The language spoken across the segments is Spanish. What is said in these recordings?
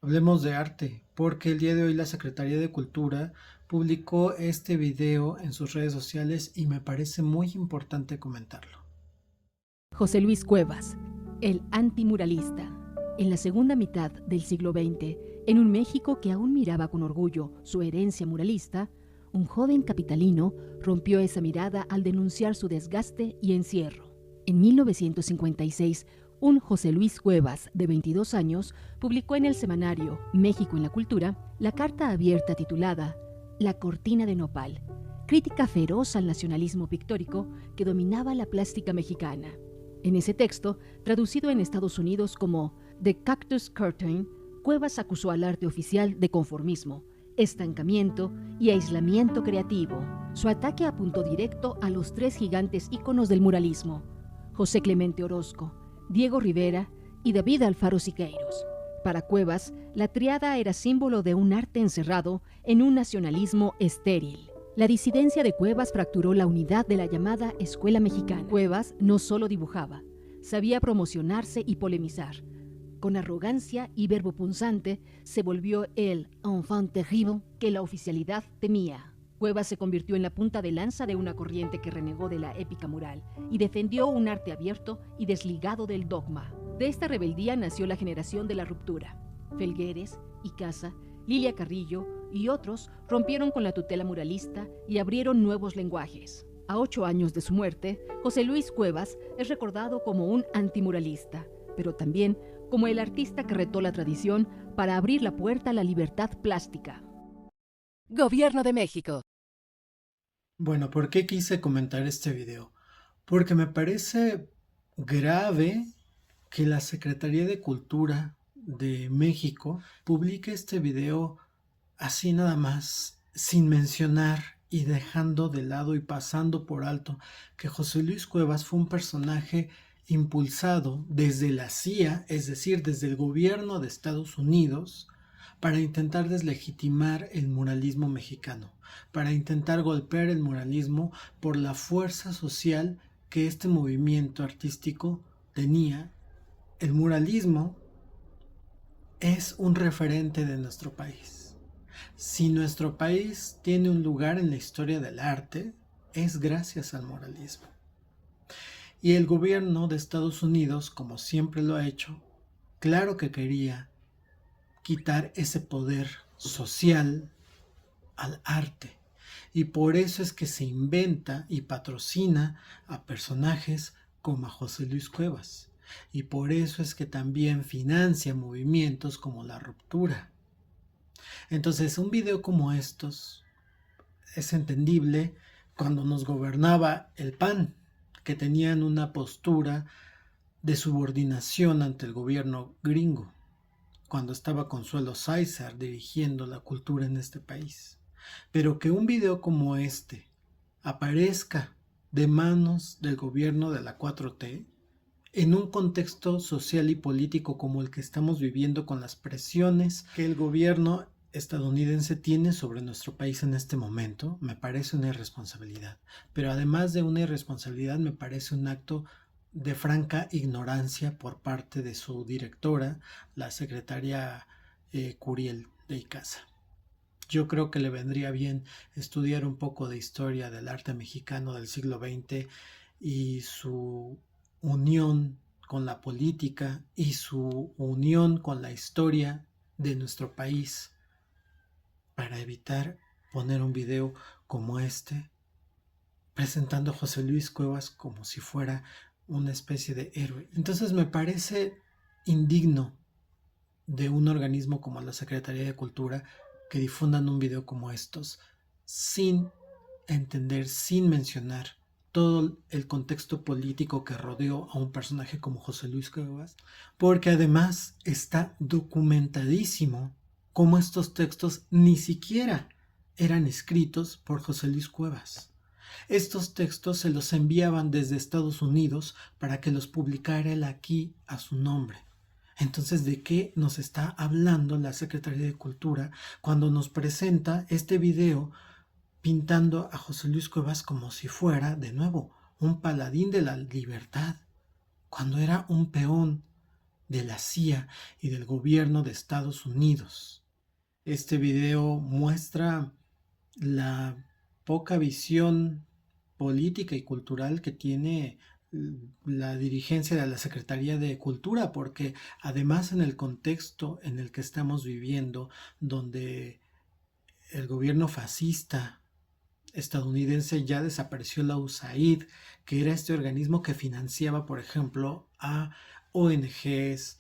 Hablemos de arte, porque el día de hoy la Secretaría de Cultura publicó este video en sus redes sociales y me parece muy importante comentarlo. José Luis Cuevas, el antimuralista. En la segunda mitad del siglo XX, en un México que aún miraba con orgullo su herencia muralista, un joven capitalino rompió esa mirada al denunciar su desgaste y encierro. En 1956, un José Luis Cuevas, de 22 años, publicó en el semanario México en la Cultura la carta abierta titulada La cortina de nopal, crítica feroz al nacionalismo pictórico que dominaba la plástica mexicana. En ese texto, traducido en Estados Unidos como The Cactus Curtain, Cuevas acusó al arte oficial de conformismo, estancamiento y aislamiento creativo. Su ataque apuntó directo a los tres gigantes íconos del muralismo: José Clemente Orozco, Diego Rivera y David Alfaro Siqueiros. Para Cuevas, la triada era símbolo de un arte encerrado en un nacionalismo estéril. La disidencia de Cuevas fracturó la unidad de la llamada Escuela Mexicana. Cuevas no solo dibujaba, sabía promocionarse y polemizar. Con arrogancia y verbo punzante, se volvió el enfant terrible que la oficialidad temía. Cuevas se convirtió en la punta de lanza de una corriente que renegó de la épica mural y defendió un arte abierto y desligado del dogma. De esta rebeldía nació la generación de la ruptura. Felgueres, Icaza, Lilia Carrillo y otros rompieron con la tutela muralista y abrieron nuevos lenguajes. A 8 años de su muerte, José Luis Cuevas es recordado como un antimuralista, pero también como el artista que retó la tradición para abrir la puerta a la libertad plástica. Gobierno de México. Bueno, ¿por qué quise comentar este video? Porque me parece grave que la Secretaría de Cultura de México publique este video así nada más, sin mencionar y dejando de lado y pasando por alto que José Luis Cuevas fue un personaje impulsado desde la CIA, es decir, desde el gobierno de Estados Unidos, para intentar deslegitimar el muralismo mexicano, para intentar golpear el muralismo por la fuerza social que este movimiento artístico tenía. El muralismo es un referente de nuestro país. Si nuestro país tiene un lugar en la historia del arte, es gracias al muralismo. Y el gobierno de Estados Unidos, como siempre lo ha hecho, claro que quería quitar ese poder social al arte. Y por eso es que se inventa y patrocina a personajes como a José Luis Cuevas. Y por eso es que también financia movimientos como La Ruptura. Entonces, un video como estos es entendible cuando nos gobernaba el PAN, que tenían una postura de subordinación ante el gobierno gringo, cuando estaba Consuelo Sáizar dirigiendo la cultura en este país. Pero que un video como este aparezca de manos del gobierno de la 4T, en un contexto social y político como el que estamos viviendo, con las presiones que el gobierno estadounidense tiene sobre nuestro país en este momento, me parece una irresponsabilidad. Pero además de una irresponsabilidad, me parece un acto de franca ignorancia por parte de su directora, la secretaria Curiel de Icaza. Yo creo que le vendría bien estudiar un poco de historia del arte mexicano del siglo XX y su unión con la política y su unión con la historia de nuestro país, para evitar poner un video como este presentando a José Luis Cuevas como si fuera una especie de héroe. Entonces me parece indigno de un organismo como la Secretaría de Cultura que difundan un video como estos sin entender, sin mencionar todo el contexto político que rodeó a un personaje como José Luis Cuevas, porque además está documentadísimo cómo estos textos ni siquiera eran escritos por José Luis Cuevas. Estos textos se los enviaban desde Estados Unidos para que los publicara él aquí a su nombre. Entonces, ¿de qué nos está hablando la Secretaría de Cultura cuando nos presenta este video pintando a José Luis Cuevas como si fuera, de nuevo, un paladín de la libertad, cuando era un peón de la CIA y del gobierno de Estados Unidos. Este video muestra la poca visión política y cultural que tiene la dirigencia de la Secretaría de Cultura, porque además en el contexto en el que estamos viviendo, donde el gobierno fascista estadounidense ya desapareció la USAID, que era este organismo que financiaba, por ejemplo, a ONGs,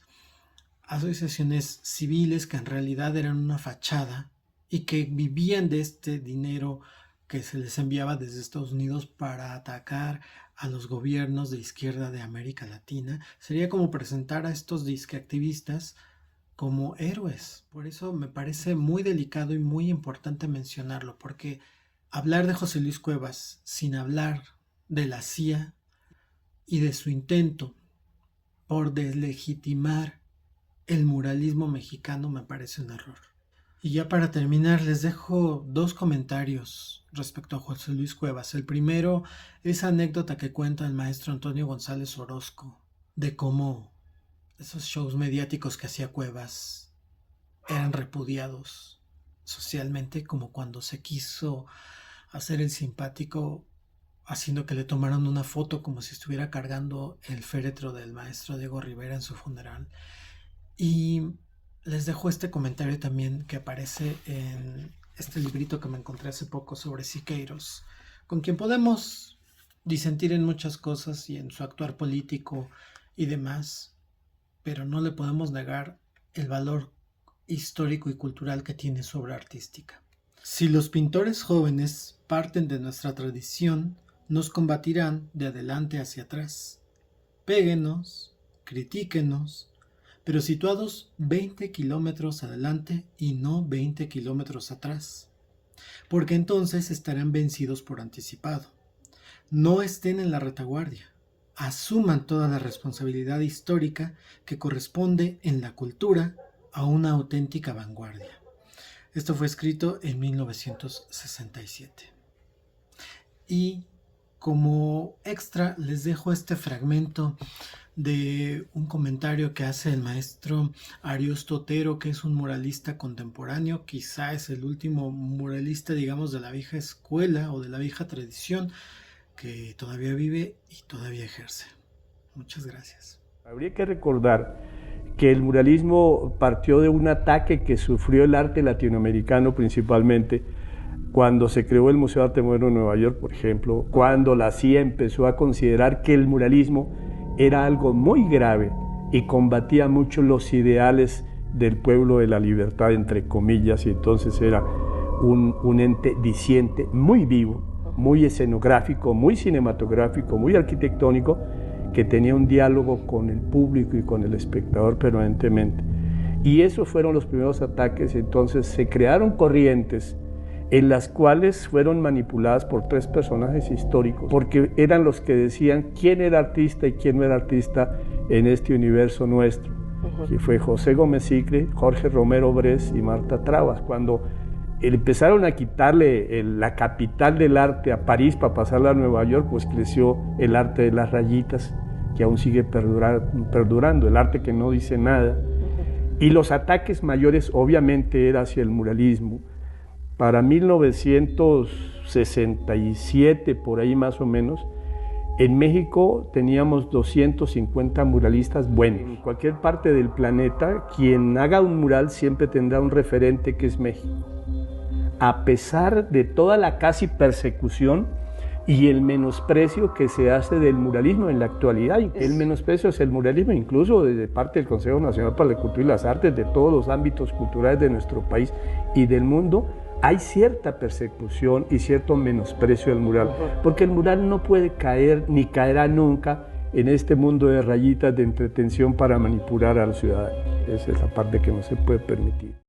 asociaciones civiles que en realidad eran una fachada y que vivían de este dinero que se les enviaba desde Estados Unidos para atacar a los gobiernos de izquierda de América Latina. Sería como presentar a estos disqueactivistas como héroes. Por eso me parece muy delicado y muy importante mencionarlo, porque hablar de José Luis Cuevas sin hablar de la CIA y de su intento por deslegitimar el muralismo mexicano me parece un error. Y ya para terminar les dejo dos comentarios respecto a José Luis Cuevas. El primero es anécdota que cuenta el maestro Antonio González Orozco de cómo esos shows mediáticos que hacía Cuevas eran repudiados socialmente, como cuando se quiso hacer el simpático haciendo que le tomaran una foto como si estuviera cargando el féretro del maestro Diego Rivera en su funeral. Y les dejo este comentario también que aparece en este librito que me encontré hace poco sobre Siqueiros, con quien podemos disentir en muchas cosas y en su actuar político y demás, pero no le podemos negar el valor histórico y cultural que tiene su obra artística. Si los pintores jóvenes parten de nuestra tradición, nos combatirán de adelante hacia atrás. Péguenos, critíquenos, pero situados 20 kilómetros adelante y no 20 kilómetros atrás, porque entonces estarán vencidos por anticipado. No estén en la retaguardia, asuman toda la responsabilidad histórica que corresponde en la cultura a una auténtica vanguardia. Esto fue escrito en 1967. Y como extra les dejo este fragmento de un comentario que hace el maestro Ariosto Otero, que es un muralista contemporáneo, quizá es el último muralista, digamos, de la vieja escuela o de la vieja tradición, que todavía vive y todavía ejerce. Muchas gracias. Habría que recordar que el muralismo partió de un ataque que sufrió el arte latinoamericano principalmente, cuando se creó el Museo de Arte Moderno de Nueva York, por ejemplo, cuando la CIA empezó a considerar que el muralismo era algo muy grave y combatía mucho los ideales del pueblo de la libertad, entre comillas, y entonces era un ente diciente muy vivo, muy escenográfico, muy cinematográfico, muy arquitectónico, que tenía un diálogo con el público y con el espectador permanentemente. Y esos fueron los primeros ataques. Entonces se crearon corrientes en las cuales fueron manipuladas por tres personajes históricos, porque eran los que decían quién era artista y quién no era artista en este universo nuestro, que fue José Gómez Sicre, Jorge Romero Brés y Marta Trabas. Cuando empezaron a quitarle la capital del arte a París para pasarla a Nueva York, pues creció el arte de las rayitas, que aún sigue perdurando, el arte que no dice nada. Y los ataques mayores obviamente eran hacia el muralismo. Para 1967, por ahí más o menos, en México teníamos 250 muralistas buenos. En cualquier parte del planeta, quien haga un mural siempre tendrá un referente que es México. A pesar de toda la casi persecución y el menosprecio que se hace del muralismo en la actualidad. El menosprecio es el muralismo, incluso desde parte del Consejo Nacional para la Cultura y las Artes, de todos los ámbitos culturales de nuestro país y del mundo. Hay cierta persecución y cierto menosprecio del mural, porque el mural no puede caer ni caerá nunca en este mundo de rayitas de entretención para manipular al ciudadano. Esa es la parte que no se puede permitir.